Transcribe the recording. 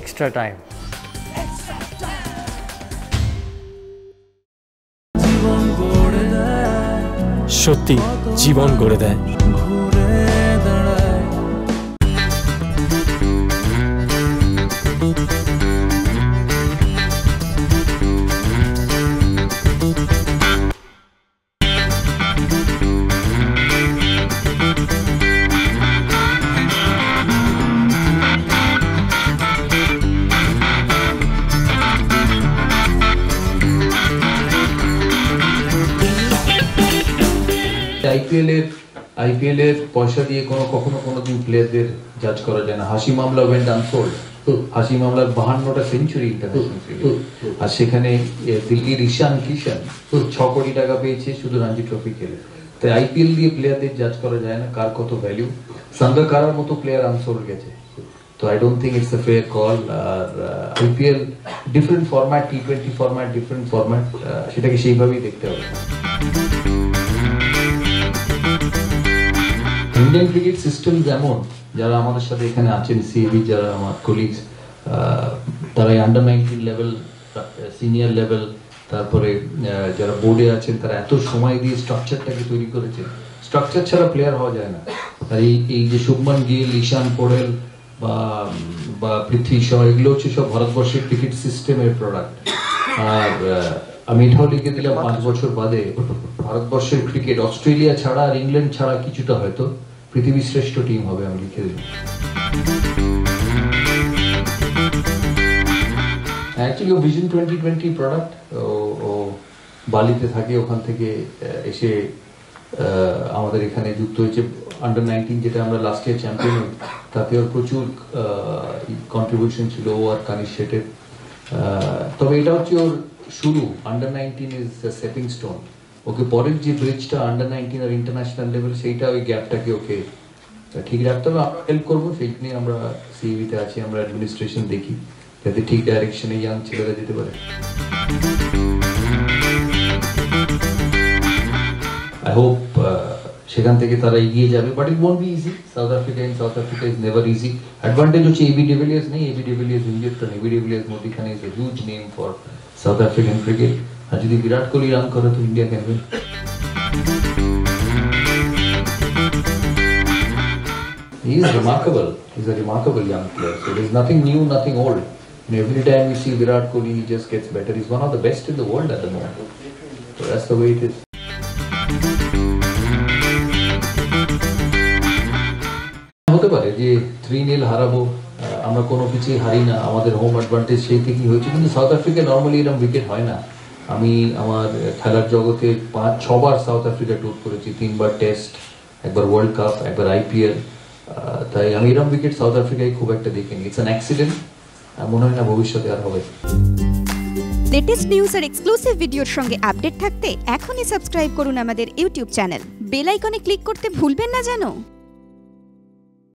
extra time. সত্যি জীবন গড়ে দেয়। আইপিএল এর পয়সা দিয়ে কখনো কোনোদিন প্লেয়ারদের জাজ করা যায় না। Hashim Amla went unsold. হাসিম আমলার 52টা সেঞ্চুরি ইন্টারন্যাশনাল ক্রিকেট, আর সেখানে দিল্লির ঈশান কিষান 6 কোটি টাকা পেয়েছে শুধু রঞ্জি ট্রফি খেলে। তাই আইপিএল দিয়ে প্লেয়ারদের জাজ করা যায় না কার কত ভ্যালু। সাঙ্গাকারার মতো প্লেয়ার আনসোল্ড গেছে, তো I don't think it's a fair call. আর আইপিএল ডিফারেন্ট ফরম্যাট, টি20 ফরম্যাট, ডিফারেন্ট ফরম্যাট, সেটাকে সেইভাবেই দেখতে হবে। ইন্ডিয়ান ক্রিকেট সিস্টেম যেমন, যারা আমাদের সাথে এখানে আছেন সিএবি, যারা আমার কলিগস, তারা আন্ডার 19 লেভেল, সিনিয়র লেভেল, তারপরে যারা বোর্ডে আছেন, তারা এত সময় দিয়ে স্ট্রাকচারটাকে তৈরি করেছে। স্ট্রাকচার ছাড়া প্লেয়ার হওয়া যায় না। আর এই যে শুভমান গিল, ঈশান পোড়েল বা পৃথ্বী শ, এগুলো হচ্ছে সব ভারতবর্ষের ক্রিকেট সিস্টেমের প্রোডাক্ট। আর আমি এটাও লিখে দিলাম 5 বছর বাদে ভারতবর্ষের ক্রিকেট অস্ট্রেলিয়া ছাড়া আর ইংল্যান্ড ছাড়া কিছুটা হয়তো পৃথিবীর শ্রেষ্ঠ টিম হবে, আমি লিখে দিলাম। অ্যাকচুয়ালি ও ভিশন 2020 প্রোডাক্ট। ও বালিতে থাকে, ওখান থেকে এসে আমাদের এখানে যুক্ত হয়েছে। আন্ডার 19 যেটা আমরা লাস্ট ইয়ার চ্যাম্পিয়ন হই, তাতে ওর প্রচুর কন্ট্রিবিউশন ছিল, ও আর কানিশ শেঠের। তবে এটা হচ্ছে ওর শুরু। Under 19 is setting stone. ওকে পরের যে ব্রিজটা আন্ডার 19 আর ইন্টারন্যাশনাল লেভেল, সেইটা ওই গ্যাপটাকে ওকে ঠিক রাখতে হবে। আমরা হেল্প করবো, সেই নিয়ে আমরা সিইবিতে আছি, আমরা অ্যাডমিনিস্ট্রেশন দেখি যাতে ঠিক ডাইরেকশনে ইয়াং ছেলেরা যেতে পারে। আই হোপ সেখান থেকে তারা এগিয়ে যাবে, but it won't be easy. South Africa is never easy. Advantage হচ্ছে এবি ডিভিলিয়ার্স নেই, এবি ডিভিলিয়ার্স ইনজুর্ড, কারণ এবি ডিভিলিয়ার্স মধ্যখানে is a huge name for South African cricket. আর যদি বিরাট কোহলি রান করে তো India can win. He is remarkable. He's a remarkable young player. So there is nothing new, nothing old. And every time we see Virat Kohli, he just gets better. He's one of the best in the world at the moment. So that's the way it is. হতে পারে যে 3-0 হারাবো, আমরা কোনো কিছুই হারি না, আমাদের হোম অ্যাডভান্টেজ সেই থেকেই হয়েছে। কিন্তু সাউথ আফ্রিকা নর্মালি এরকম উইকেট হয় না। আমি আমার খেলার জগতে 5-6 বার সাউথ আফ্রিকা ট্যুর করেছি, 3 বার টেস্ট, একবার ওয়ার্ল্ড কাপ, একবার আইপিএল। তাই আমি এরকম উইকেট সাউথ আফ্রিকায় খুব একটা দেখিনি। ইটস অ্যান অ্যাক্সিডেন্ট, মনে হয় না ভবিষ্যতে আর হবে। লেটেস্ট নিউজ আর এক্সক্লুসিভ ভিডিওর সঙ্গে আপডেট থাকতে এখনই সাবস্ক্রাইব করুন আমাদের ইউটিউব চ্যানেল। বেল আইকনে ক্লিক করতে ভুলবেন না যেন।